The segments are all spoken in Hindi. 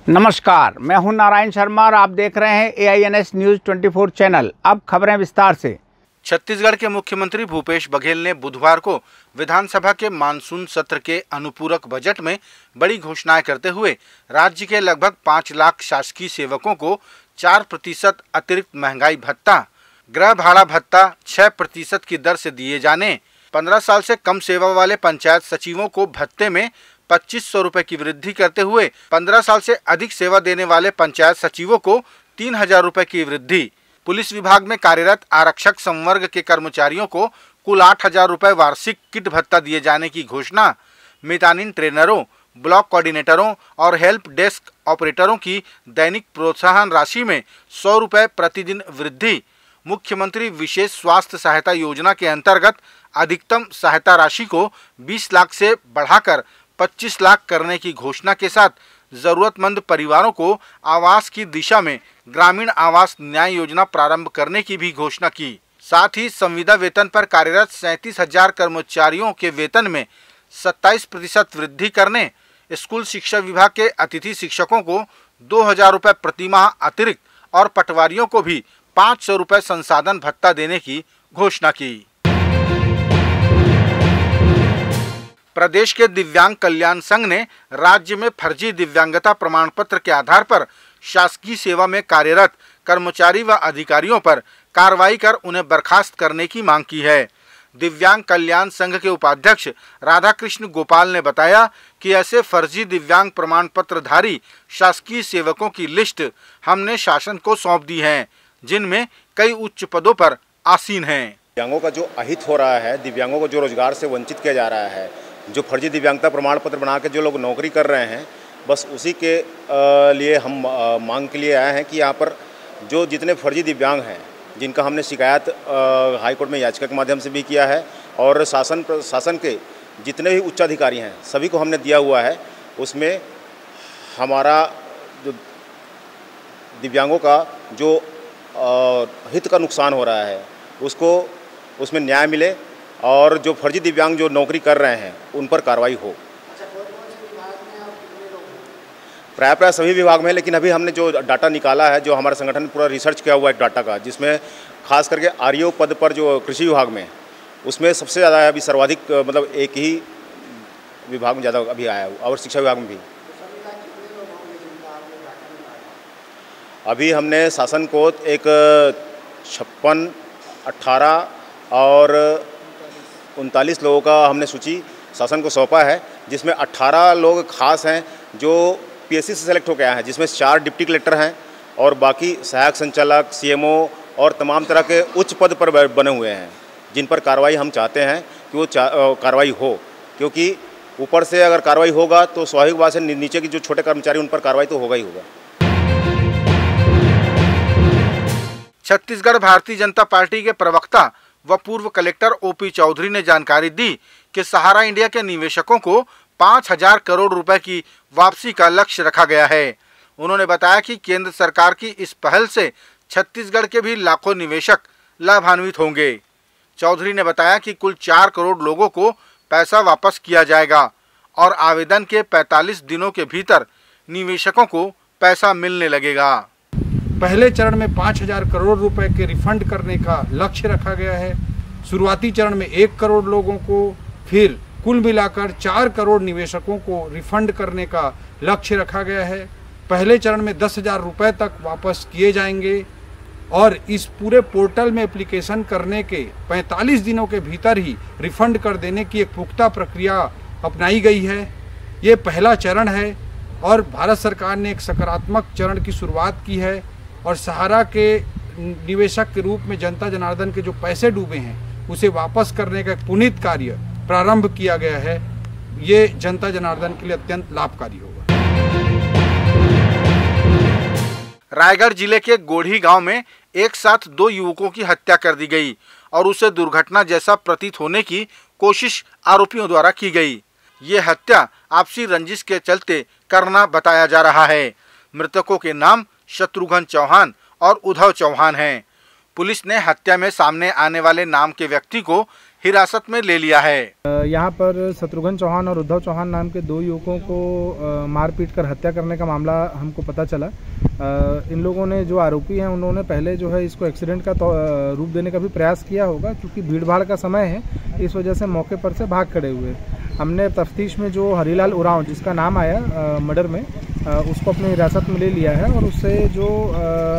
नमस्कार, मैं हूं नारायण शर्मा और आप देख रहे हैं AINS न्यूज़ 24 चैनल। अब खबरें विस्तार से। छत्तीसगढ़ के मुख्यमंत्री भूपेश बघेल ने बुधवार को विधानसभा के मानसून सत्र के अनुपूरक बजट में बड़ी घोषणाएं करते हुए राज्य के लगभग 5 लाख शासकीय सेवकों को 4% अतिरिक्त महंगाई भत्ता, गृह भाड़ा भत्ता 6% की दर से दिए जाने, 15 साल से कम सेवा वाले पंचायत सचिवों को भत्ते में 2500 रुपए की वृद्धि करते हुए 15 साल से अधिक सेवा देने वाले पंचायत सचिवों को 3000 रुपए की वृद्धि, पुलिस विभाग में कार्यरत आरक्षक संवर्ग के कर्मचारियों को कुल 8000 रुपए वार्षिक किट भत्ता दिए जाने की घोषणा, मितानिन ट्रेनरों, ब्लॉक कोऑर्डिनेटरों और हेल्प डेस्क ऑपरेटरों की दैनिक प्रोत्साहन राशि में 100 रुपए प्रतिदिन वृद्धि, मुख्यमंत्री विशेष स्वास्थ्य सहायता योजना के अंतर्गत अधिकतम सहायता राशि को 20 लाख से बढ़ाकर 25 लाख करने की घोषणा के साथ जरूरतमंद परिवारों को आवास की दिशा में ग्रामीण आवास न्याय योजना प्रारंभ करने की भी घोषणा की। साथ ही संविदा वेतन पर कार्यरत 37,000 कर्मचारियों के वेतन में 27% वृद्धि करने, स्कूल शिक्षा विभाग के अतिथि शिक्षकों को 2000 रुपए प्रतिमाह अतिरिक्त और पटवारियों को भी 500 रुपए संसाधन भत्ता देने की घोषणा की। प्रदेश के दिव्यांग कल्याण संघ ने राज्य में फर्जी दिव्यांगता प्रमाण पत्र के आधार पर शासकीय सेवा में कार्यरत कर्मचारी व अधिकारियों पर कार्रवाई कर उन्हें बर्खास्त करने की मांग की है। दिव्यांग कल्याण संघ के उपाध्यक्ष राधाकृष्ण गोपाल ने बताया कि ऐसे फर्जी दिव्यांग प्रमाण पत्र धारी शासकीय सेवकों की लिस्ट हमने शासन को सौंप दी है, जिनमें कई उच्च पदों पर आसीन हैं। दिव्यांगों का जो अहित हो रहा है, दिव्यांगों को जो रोजगार से वंचित किया जा रहा है, जो फर्जी दिव्यांगता प्रमाण पत्र बना के जो लोग नौकरी कर रहे हैं, बस उसी के लिए हम मांग के लिए आए हैं कि यहाँ पर जो जितने फर्जी दिव्यांग हैं, जिनका हमने शिकायत हाई कोर्ट में याचिका के माध्यम से भी किया है और शासन के जितने भी उच्चाधिकारी हैं सभी को हमने दिया हुआ है, उसमें हमारा जो दिव्यांगों का जो हित का नुकसान हो रहा है उसमें न्याय मिले और जो फर्जी दिव्यांग जो नौकरी कर रहे हैं उन पर कार्रवाई हो। प्राय सभी विभाग में, लेकिन अभी हमने जो डाटा निकाला है, जो हमारा संगठन पूरा रिसर्च किया हुआ है डाटा का, जिसमें खास करके आरईओ पद पर जो कृषि विभाग में, उसमें सबसे ज़्यादा है अभी सर्वाधिक, मतलब एक ही विभाग में ज़्यादा अभी आया है और शिक्षा विभाग में भी। अभी हमने शासन को एक 56, 18 और 39 लोगों का हमने सूची शासन को सौंपा है, जिसमें 18 लोग खास हैं जो PSC से सेलेक्ट होकर आए हैं, जिसमें 4 डिप्टी कलेक्टर हैं और बाकी सहायक संचालक, CMO और तमाम तरह के उच्च पद पर बने हुए हैं, जिन पर कार्रवाई हम चाहते हैं कि वो कार्रवाई हो, क्योंकि ऊपर से अगर कार्रवाई होगा तो स्वाभाविक बात से नीचे की जो छोटे कर्मचारी उन पर कार्रवाई तो होगा ही होगा। छत्तीसगढ़ भारतीय जनता पार्टी के प्रवक्ता व पूर्व कलेक्टर OP चौधरी ने जानकारी दी कि सहारा इंडिया के निवेशकों को 5000 करोड़ रुपए की वापसी का लक्ष्य रखा गया है। उन्होंने बताया कि केंद्र सरकार की इस पहल से छत्तीसगढ़ के भी लाखों निवेशक लाभान्वित होंगे। चौधरी ने बताया कि कुल 4 करोड़ लोगों को पैसा वापस किया जाएगा और आवेदन के 45 दिनों के भीतर निवेशकों को पैसा मिलने लगेगा। पहले चरण में 5000 करोड़ रुपए के रिफंड करने का लक्ष्य रखा गया है। शुरुआती चरण में 1 करोड़ लोगों को, फिर कुल मिलाकर 4 करोड़ निवेशकों को रिफंड करने का लक्ष्य रखा गया है। पहले चरण में 10,000 रुपये तक वापस किए जाएंगे और इस पूरे पोर्टल में एप्लीकेशन करने के 45 दिनों के भीतर ही रिफंड कर देने की एक पुख्ता प्रक्रिया अपनाई गई है। ये पहला चरण है और भारत सरकार ने एक सकारात्मक चरण की शुरुआत की है और सहारा के निवेशक के रूप में जनता जनार्दन के जो पैसे डूबे हैं उसे वापस करने का एक पुनीत कार्य प्रारंभ किया गया है। ये जनता जनार्दन के लिए अत्यंत लाभकारी होगा। रायगढ़ जिले के गोढ़ी गांव में एक साथ 2 युवकों की हत्या कर दी गई और उसे दुर्घटना जैसा प्रतीत होने की कोशिश आरोपियों द्वारा की गई। ये हत्या आपसी रंजिश के चलते करना बताया जा रहा है। मृतकों के नाम शत्रुघ्न चौहान और उद्धव चौहान हैं। पुलिस ने हत्या में सामने आने वाले नाम के व्यक्ति को हिरासत में ले लिया है। यहाँ पर शत्रुघ्न चौहान और उद्धव चौहान नाम के दो युवकों को मारपीट कर हत्या करने का मामला हमको पता चला। इन लोगों ने, जो आरोपी हैं, उन्होंने पहले जो है इसको एक्सीडेंट का रूप देने का भी प्रयास किया होगा, क्योंकि भीड़ भाड़ का समय है, इस वजह से मौके पर से भाग खड़े हुए। हमने तफ्तीश में जो हरीलाल उरांव, जिसका नाम आया मर्डर में, उसको अपनी हिरासत में ले लिया है और उससे जो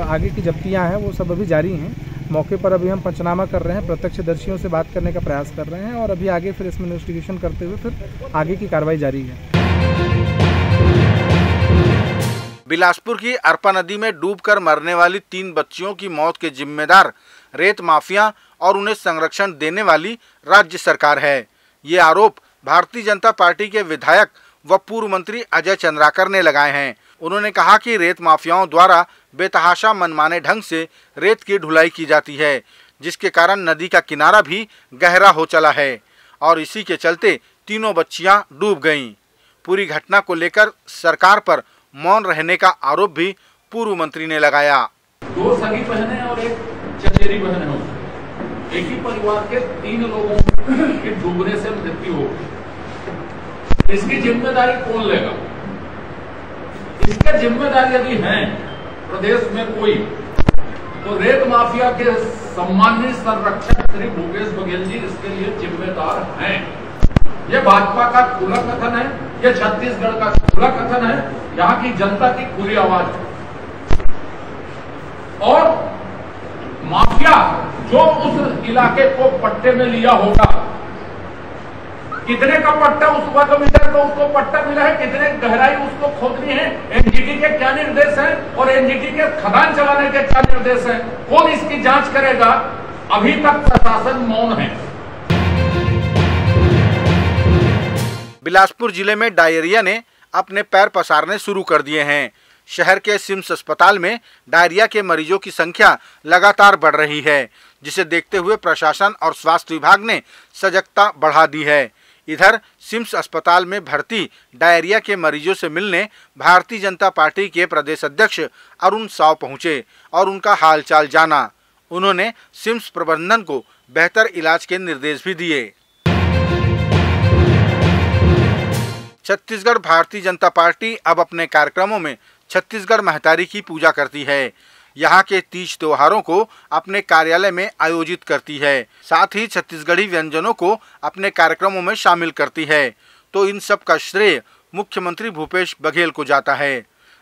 आगे की जब्तियाँ हैं वो सब अभी जारी हैं। मौके पर अभी हम पंचनामा कर रहे हैं, प्रत्यक्षदर्शियों से बात करने का प्रयास कर रहे हैं और अभी आगे फिर इसमें इन्वेस्टिगेशन करते हुए फिर आगे की कार्रवाई जारी है। बिलासपुर की अरपा नदी में डूबकर मरने वाली 3 बच्चियों की मौत के जिम्मेदार रेत माफिया और उन्हें संरक्षण देने वाली राज्य सरकार है। ये आरोप भारतीय जनता पार्टी के विधायक व पूर्व मंत्री अजय चंद्राकर ने लगाए हैं। उन्होंने कहा कि रेत माफियाओं द्वारा बेतहाशा मनमाने ढंग से रेत की ढुलाई की जाती है, जिसके कारण नदी का किनारा भी गहरा हो चला है और इसी के चलते तीनों बच्चियां डूब गईं। पूरी घटना को लेकर सरकार पर मौन रहने का आरोप भी पूर्व मंत्री ने लगाया। 2 सगी बहनें और एक चचेरी बहन है। एक ही परिवार के 3 लोगों की डूबने से मृत्यु हो, इसकी जिम्मेदारी कौन लेगा? इसका जिम्मेदारी यदि है प्रदेश में कोई, तो रेत माफिया के सम्मानित संरक्षक श्री भूपेश बघेल जी इसके लिए जिम्मेदार हैं। ये भाजपा का खुला कथन है, ये छत्तीसगढ़ का खुला कथन है, यहाँ की जनता की खुली आवाज है। और माफिया जो उस इलाके को पट्टे में लिया होगा, कितने का पट्टा उस वर्ग मीटर को उसको पट्टा मिला है, कितने गहराई उसको खोदनी है, एनजीटी के क्या निर्देश हैं और एनजीटी के खदान चलाने के क्या निर्देश हैं, कौन इसकी जांच करेगा? अभी तक प्रशासन मौन है। बिलासपुर जिले में डायरिया ने अपने पैर पसारने शुरू कर दिए हैं। शहर के सिम्स अस्पताल में डायरिया के मरीजों की संख्या लगातार बढ़ रही है, जिसे देखते हुए प्रशासन और स्वास्थ्य विभाग ने सजगता बढ़ा दी है। इधर सिम्स अस्पताल में भर्ती डायरिया के मरीजों से मिलने भारतीय जनता पार्टी के प्रदेश अध्यक्ष अरुण साव पहुंचे और उनका हालचाल जाना। उन्होंने सिम्स प्रबंधन को बेहतर इलाज के निर्देश भी दिए। छत्तीसगढ़ भारतीय जनता पार्टी अब अपने कार्यक्रमों में छत्तीसगढ़ महतारी की पूजा करती है। यहाँ के तीज त्योहारों को अपने कार्यालय में आयोजित करती है, साथ ही छत्तीसगढ़ी व्यंजनों को अपने कार्यक्रमों में शामिल करती है। तो इन सब का श्रेय मुख्यमंत्री भूपेश बघेल को जाता है।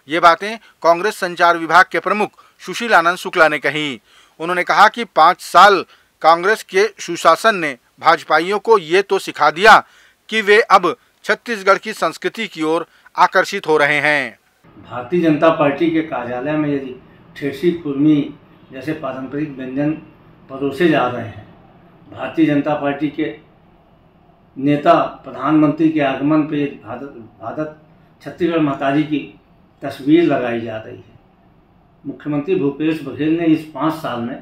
ये बातें कांग्रेस संचार विभाग के प्रमुख सुशील आनंद शुक्ला ने कही। उन्होंने कहा कि 5 साल कांग्रेस के सुशासन ने भाजपाइयों को ये तो सिखा दिया कि वे अब छत्तीसगढ़ की संस्कृति की ओर आकर्षित हो रहे हैं। भारतीय जनता पार्टी के कार्यालय में यदि ठेसी कुर्मी जैसे पारंपरिक व्यंजन परोसे जा रहे हैं, भारतीय जनता पार्टी के नेता प्रधानमंत्री के आगमन पे भारत छत्तीसगढ़ महतारी की तस्वीर लगाई जा रही है। मुख्यमंत्री भूपेश बघेल ने इस 5 साल में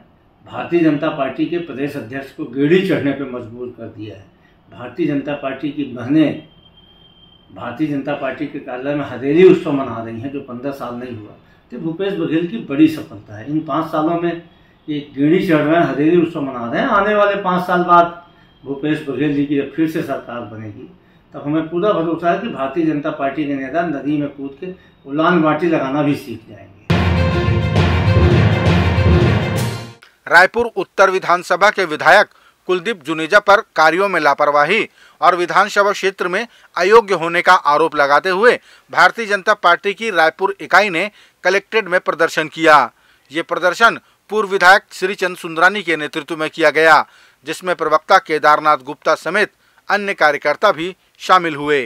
भारतीय जनता पार्टी के प्रदेश अध्यक्ष को गेड़ी चढ़ने पर मजबूर कर दिया है। भारतीय जनता पार्टी की बहनें भारतीय जनता पार्टी के कार्यालय में हथेली उत्सव मना रही हैं, जो 15 साल नहीं हुआ। तो भूपेश बघेल की बड़ी सफलता है। इन 5 सालों में ये गेड़ी चढ़ रहे हैं, हथेली उत्सव मना रहे हैं। आने वाले 5 साल बाद भूपेश बघेल जी की जब फिर से सरकार बनेगी, तब हमें पूरा भरोसा है कि भारतीय जनता पार्टी के नेता नदी में कूद के उलान बाटी लगाना भी सीख जाएंगे। रायपुर उत्तर विधानसभा के विधायक कुलदीप जुनेजा पर कार्यों में लापरवाही और विधानसभा क्षेत्र में अयोग्य होने का आरोप लगाते हुए भारतीय जनता पार्टी की रायपुर इकाई ने कलेक्ट्रेट में प्रदर्शन किया। ये प्रदर्शन पूर्व विधायक श्रीचंद सुंदरानी के नेतृत्व में किया गया, जिसमें प्रवक्ता केदारनाथ गुप्ता समेत अन्य कार्यकर्ता भी शामिल हुए।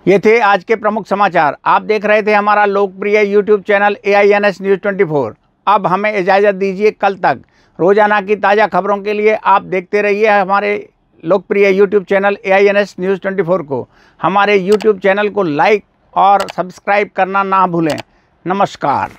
ये थे आज के प्रमुख समाचार। आप देख रहे थे हमारा लोकप्रिय यूट्यूब चैनल AINS न्यूज़ 24। अब हमें इजाज़त दीजिए। कल तक रोजाना की ताज़ा खबरों के लिए आप देखते रहिए हमारे लोकप्रिय यूट्यूब चैनल AINS न्यूज़ 24 को। हमारे यूट्यूब चैनल को लाइक और सब्सक्राइब करना ना भूलें। नमस्कार।